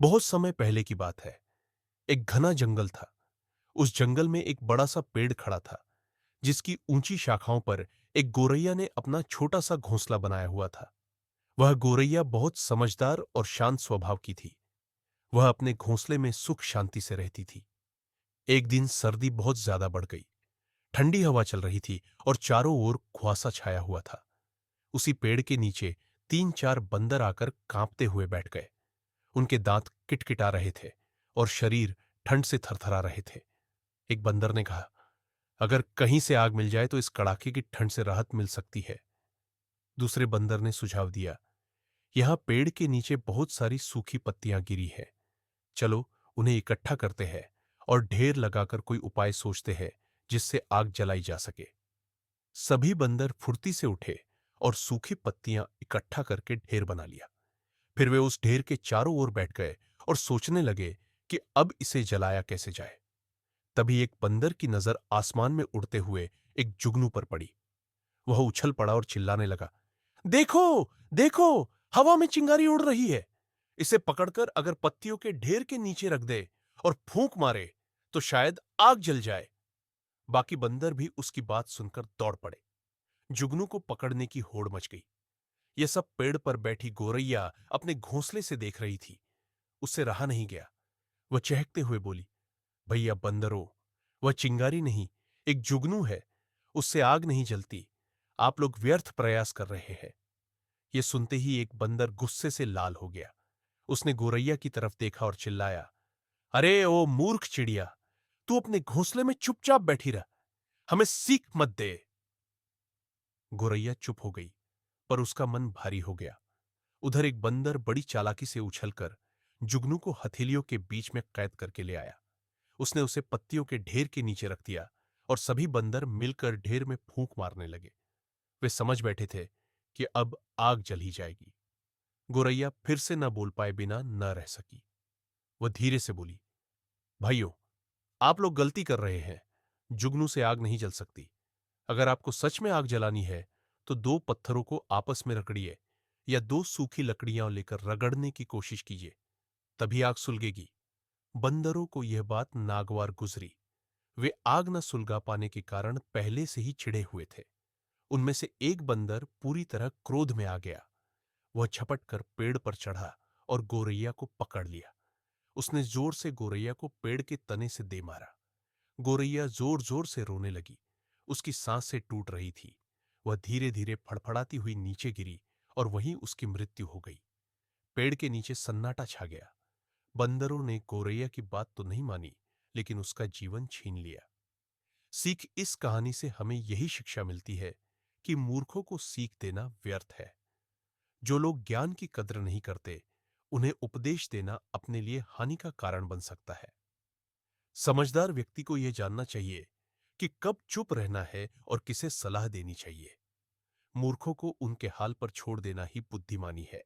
बहुत समय पहले की बात है। एक घना जंगल था। उस जंगल में एक बड़ा सा पेड़ खड़ा था, जिसकी ऊंची शाखाओं पर एक गोरैया ने अपना छोटा सा घोंसला बनाया हुआ था। वह गोरैया बहुत समझदार और शांत स्वभाव की थी। वह अपने घोंसले में सुख शांति से रहती थी। एक दिन सर्दी बहुत ज्यादा बढ़ गई। ठंडी हवा चल रही थी और चारों ओर कुहासा छाया हुआ था। उसी पेड़ के नीचे तीन चार बंदर आकर कांपते हुए बैठ गए। उनके दांत किटकिटा रहे थे और शरीर ठंड से थरथरा रहे थे। एक बंदर ने कहा, अगर कहीं से आग मिल जाए तो इस कड़ाके की ठंड से राहत मिल सकती है। दूसरे बंदर ने सुझाव दिया, यहां पेड़ के नीचे बहुत सारी सूखी पत्तियां गिरी है। चलो उन्हें इकट्ठा करते हैं और ढेर लगाकर कोई उपाय सोचते हैं जिससे आग जलाई जा सके। सभी बंदर फुर्ती से उठे और सूखी पत्तियां इकट्ठा करके ढेर बना लिया। फिर वे उस ढेर के चारों ओर बैठ गए और सोचने लगे कि अब इसे जलाया कैसे जाए। तभी एक बंदर की नजर आसमान में उड़ते हुए एक जुगनू पर पड़ी। वह उछल पड़ा और चिल्लाने लगा, देखो, देखो, हवा में चिंगारी उड़ रही है। इसे पकड़कर अगर पत्तियों के ढेर के नीचे रख दे और फूंक मारे तो शायद आग जल जाए। बाकी बंदर भी उसकी बात सुनकर दौड़ पड़े। जुगनू को पकड़ने की होड़ मच गई। यह सब पेड़ पर बैठी गोरैया अपने घोंसले से देख रही थी। उससे रहा नहीं गया। वह चहकते हुए बोली, भैया बंदरों, वह चिंगारी नहीं, एक जुगनू है। उससे आग नहीं जलती। आप लोग व्यर्थ प्रयास कर रहे हैं। यह सुनते ही एक बंदर गुस्से से लाल हो गया। उसने गोरैया की तरफ देखा और चिल्लाया, अरे ओ मूर्ख चिड़िया, तू अपने घोंसले में चुपचाप बैठी रह, हमें सीख मत दे। गोरैया चुप हो गई, पर उसका मन भारी हो गया। उधर एक बंदर बड़ी चालाकी से उछलकर जुगनू को हथेलियों के बीच में कैद करके ले आया। उसने उसे पत्तियों के ढेर के नीचे रख दिया और सभी बंदर मिलकर ढेर में फूंक मारने लगे। वे समझ बैठे थे कि अब आग जल ही जाएगी। गोरैया फिर से न बोल पाए बिना न रह सकी। वह धीरे से बोली, भाइयों, आप लोग गलती कर रहे हैं। जुगनू से आग नहीं जल सकती। अगर आपको सच में आग जलानी है तो दो पत्थरों को आपस में रगड़िए या दो सूखी लकड़ियां लेकर रगड़ने की कोशिश कीजिए, तभी आग सुलगेगी। बंदरों को यह बात नागवार गुजरी। वे आग न सुलगा पाने के कारण पहले से ही चिढ़े हुए थे। उनमें से एक बंदर पूरी तरह क्रोध में आ गया। वह झपट कर पेड़ पर चढ़ा और गोरैया को पकड़ लिया। उसने जोर से गोरैया को पेड़ के तने से दे मारा। गोरैया जोर जोर से रोने लगी। उसकी सांसें टूट रही थी। वह धीरे धीरे फड़फड़ाती हुई नीचे गिरी और वहीं उसकी मृत्यु हो गई। पेड़ के नीचे सन्नाटा छा गया। बंदरों ने गोरैया की बात तो नहीं मानी, लेकिन उसका जीवन छीन लिया। सीख इस कहानी से हमें यही शिक्षा मिलती है कि मूर्खों को सीख देना व्यर्थ है। जो लोग ज्ञान की कद्र नहीं करते, उन्हें उपदेश देना अपने लिए हानि का कारण बन सकता है। समझदार व्यक्ति को यह जानना चाहिए कि कब चुप रहना है और किसे सलाह देनी चाहिए। मूर्खों को उनके हाल पर छोड़ देना ही बुद्धिमानी है।